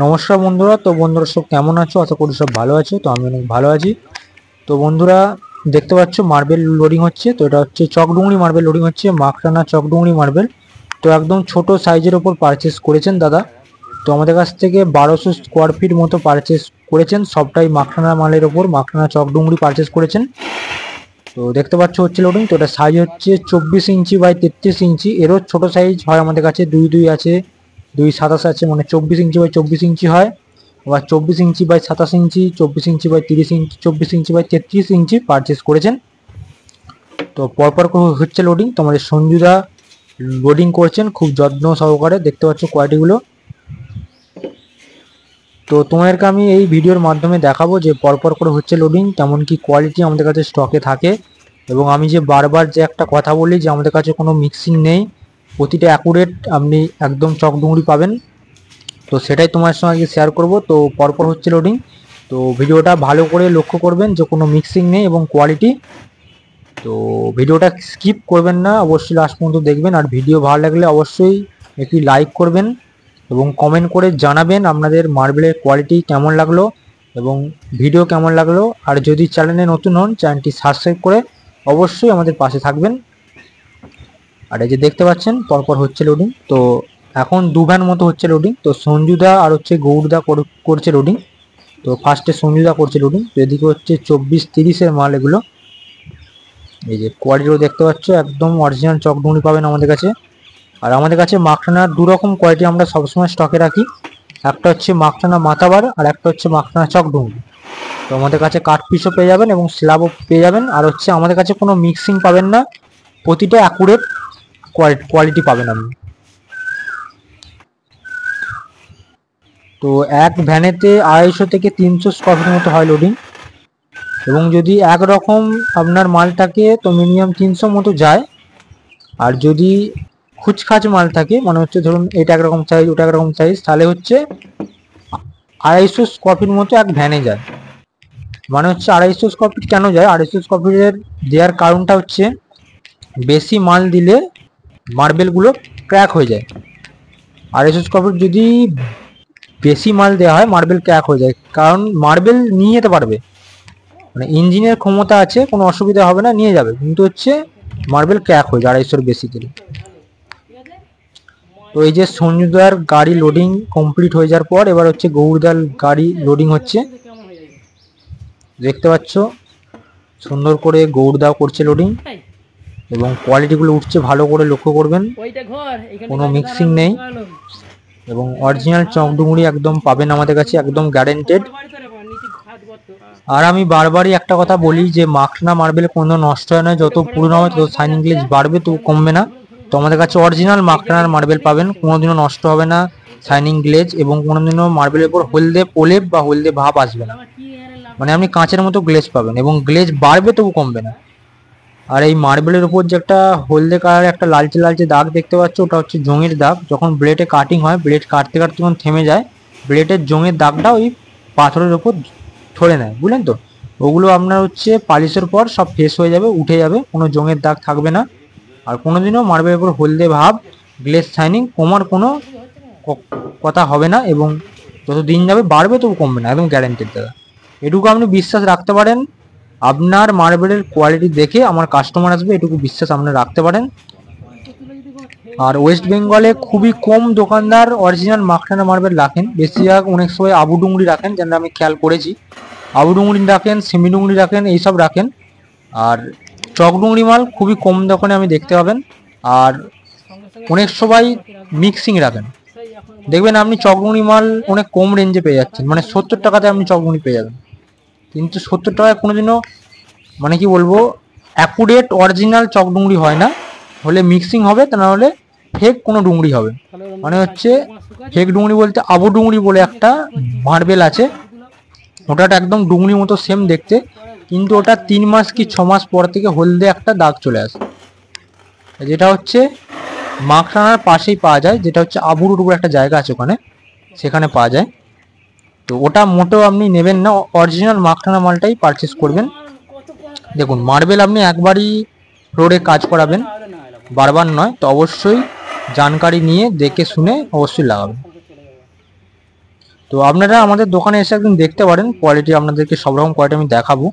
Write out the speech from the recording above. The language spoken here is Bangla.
নমস্কার বন্ধুরা। তো বন্ধুরা সব কেমন আছো? আশা করি সব ভালো আছো। তো আমি অনেক ভালো আছি। তো বন্ধুরা দেখতে পাচ্ছ মার্বেল লোডিং হচ্ছে। তো এটা হচ্ছে চকডুঙরি মার্বেল লোডিং হচ্ছে, মাখরানা চকডুঙরি মার্বেল। তো একদম ছোট সাইজের ওপর পারচেস করেছেন দাদা। তো আমাদের কাছ থেকে 1200 স্কোয়ার ফিট মতো পারচেস করেছেন, সবটাই মাখরানা মালের ওপর, মাখরানা চকডুঙরি পারচেস করেছেন। তো দেখতে পাচ্ছ হচ্ছে লোডিং। তো এটা সাইজ হচ্ছে 24 ইঞ্চি বাই 33 ইঞ্চি। এরও ছোট সাইজ হয় আমাদের কাছে, 2 আছে, 2.27 আছে, মানে 24 ইঞ্চি বাই 24 ইঞ্চি হয়। আবার 24 ইঞ্চি বাই 27 ইঞ্চি, 24 ইঞ্চি বাই 30 ইঞ্চি, 24 ইঞ্চি বাই 33 ইঞ্চি পারচেস করেছেন। তো পরপর হচ্ছে লোডিং। তোমাদের সঞ্জুদা লোডিং করছেন খুব যত্ন সহকারে, দেখতে পাচ্ছ কোয়ালিটিগুলো। তো তোমাদেরকে আমি এই ভিডিওর মাধ্যমে দেখাবো যে পরপর করে হচ্ছে লোডিং, তেমন কি কোয়ালিটি আমাদের কাছে স্টকে থাকে। এবং আমি যে বারবার যে একটা কথা বলি যে আমাদের কাছে কোনো মিক্সিং নেই, প্রতিটা অ্যাকুরেট আপনি একদম চকডুঙরি পাবেন। তো সেটাই তোমার সঙ্গে আজকে শেয়ার করব। তো পরপর হচ্ছে লোডিং। তো ভিডিওটা ভালো করে লক্ষ্য করবেন যে কোনো মিক্সিং নেই এবং কোয়ালিটি। তো ভিডিওটা স্কিপ করবেন না, অবশ্যই লাস্ট পর্যন্ত দেখবেন। আর ভিডিও ভালো লাগলে অবশ্যই একটি লাইক করবেন এবং কমেন্ট করে জানাবেন আপনাদের মার্বেলের কোয়ালিটি কেমন লাগলো এবং ভিডিও কেমন লাগলো। আর যদি চ্যানেলে নতুন হন, চ্যানেলটি সাবস্ক্রাইব করে অবশ্যই আমাদের পাশে থাকবেন। আর এই যে দেখতে পাচ্ছেন পরপর হচ্ছে লোডিং। তো এখন 2 ভ্যান মতো হচ্ছে লোডিং। তো সঞ্জুদা আর হচ্ছে গৌরদা করছে লোডিং। তো ফার্স্টে সঞ্জুদা করছে লোডিং। তো এদিকে হচ্ছে 24-30-এর মাল এগুলো। এই যে কোয়ালিটিও দেখতে পাচ্ছ, একদম অরিজিনাল চকডুঙরি পাবেন আমাদের কাছে। আর আমাদের কাছে মাখরানার 2 রকম কোয়ালিটি আমরা সবসময় স্টকে রাখি। একটা হচ্ছে মাখরানা মাথাবার আর একটা হচ্ছে মাখরানা চকডুঙরি। তো আমাদের কাছে কাঠ পিসও পেয়ে যাবেন এবং স্ল্যাবও পেয়ে যাবেন। আর হচ্ছে আমাদের কাছে কোনো মিক্সিং পাবেন না, প্রতিটা অ্যাকুরেট কোয়ালিটি পাবেন আপনি। তো এক ভ্যানেতে 250 থেকে 300 স্কোয়ার ফিট মতো হয় লোডিং। এবং যদি একরকম আপনার মাল থাকে তো মিনিমাম 300 মতো যায়। আর যদি খুচখাচ মাল থাকে, মানে হচ্ছে ধরুন এটা একরকম সাইজ ওটা একরকম সাইজ, তাহলে হচ্ছে 250 স্কোয়ার ফিট মতো এক ভ্যানে যায়। মানে হচ্ছে 250 স্কোয়ার ফিট কেন যায়, 250 স্কোয়ার ফিটের দেওয়ার কারণটা হচ্ছে বেশি মাল দিলে মার্বেলগুলো ক্র্যাক হয়ে যায়। 250 স্কোয়ার ফিট যদি বেশি মাল দেওয়া হয় মার্বেল ক্র্যাক হয়ে যায়, কারণ মার্বেল নিয়ে যেতে পারবে, মানে ইঞ্জিনের ক্ষমতা আছে, কোনো অসুবিধা হবে না, নিয়ে যাবে, কিন্তু হচ্ছে মার্বেল ক্র্যাক হয়ে যায় 250-এর বেশি দিলে। তো এই যে সঞ্জুদার গাড়ি লোডিং কমপ্লিট হয়ে যাওয়ার পর এবার হচ্ছে গৌরদার গাড়ি লোডিং হচ্ছে, দেখতে পাচ্ছ সুন্দর করে গৌরদা করছে লোডিং এবং কোয়ালিটিগুলো উঠছে, ভালো করে লক্ষ্য করবেন, কোনো মিক্সিং নেই এবং অরিজিনাল চকডুঙরি একদম পাবেন আমাদের কাছে, একদম গ্যারেন্টেড। আর আমি বারবারই একটা কথা বলি যে মাখরানা মার্বেল কোনো নষ্ট হয় না, যত পুরনো হবে তত শাইনিং গ্লেজ বাড়বে, তো কমবে না। তো আমাদের কাছে অরিজিনাল মাখরানার মার্বেল পাবেন, কোনোদিনও নষ্ট হবে না শাইনিং গ্লেজ, এবং কোনোদিনও মার্বেলের উপর হলদে প্রলেপ বা হলদে ভাব আসবে না, মানে আপনি কাঁচের মতো গ্লেজ পাবেন এবং গ্লেজ বাড়বে তবু কমবে না। আর এই মার্বেলের উপর যে একটা হলদে কালারের একটা লালচে লালচে দাগ দেখতে পাচ্ছ, ওটা হচ্ছে জংয়ের দাগ। যখন ব্লেডে কাটিং হয়, ব্লেড কাটতে কাটতে যখন থেমে যায়, ব্লেডের জংয়ের দাগটা ওই পাথরের উপর ধরে নেয়, বুঝলেন তো। ওগুলো আপনার হচ্ছে পালিশের পর সব ফ্রেশ হয়ে যাবে, উঠে যাবে, কোনো জংয়ের দাগ থাকবে না। আর কোনোদিনও মার্বেলের উপর হলদে ভাব, গ্লেজ শাইনিং কমার কোনো কথা হবে না, এবং যত দিন যাবে বাড়বে তবু কমবে না, একদম গ্যারান্টেড দাদা। এটুকু আপনি বিশ্বাস রাখতে পারেন, আপনার মার্বেলের কোয়ালিটি দেখে আমার কাস্টমার আসবে, এটুকু বিশ্বাস আপনারা রাখতে পারেন। আর ওয়েস্ট বেঙ্গলে খুবই কম দোকানদার অরিজিনাল মাখরানা মার্বেল রাখেন, বেশিরভাগ অনেক সময় আবু ডুংরি রাখেন, যেটা আমি খেয়াল করেছি। আবু ডুংরি রাখেন, সেমি ডুংরি রাখেন, এইসব রাখেন। আর চকডুংরি মাল খুবই কম দোকানে আমি দেখতে পাবেন। আর অনেক সবাই মিক্সিং রাখেন, দেখবেন আপনি চকডুংরি মাল অনেক কম রেঞ্জে পেয়ে যাচ্ছেন, মানে 70 টাকাতে আপনি চকডুংরি পেয়ে যাবেন। কিন্তু 70 টাকায় কোনোদিনও, মানে কি বলবো, অ্যাকুরেট অরিজিনাল চকডুংরি হয় না, হলে মিক্সিং হবে, তা না হলে ফেক কোনো ডুংরি হবে। মানে হচ্ছে ফেক ডুংরি বলতে আবু ডুংরি বলে একটা মার্বেল আছে, ওটা একদম ডুংরির মতো সেম দেখতে, কিন্তু ওটা 3 মাস কি 6 মাস পর থেকে হলদে একটা দাগ চলে আসে, যেটা হচ্ছে মাখরানার পাশেই পাওয়া যায়, যেটা হচ্ছে আবুর উপর একটা জায়গা আছে ওখানে, সেখানে পাওয়া যায়। তো ওটা মোটেও আপনি নেবেন না, অরিজিনাল মাখরানা মালটাই পারচেস করবেন। দেখুন মার্বেল আপনি একবারই ফ্লোরে কাজ করাবেন, বারবার নয়, তো অবশ্যই জানকারি নিয়ে দেখে শুনে অবশ্যই লাগাবেন। তো আপনারা আমাদের দোকানে এসে একদিন দেখতে পারেন, কোয়ালিটি আপনাদেরকে সব রকম কোয়ালিটি আমি দেখাবো।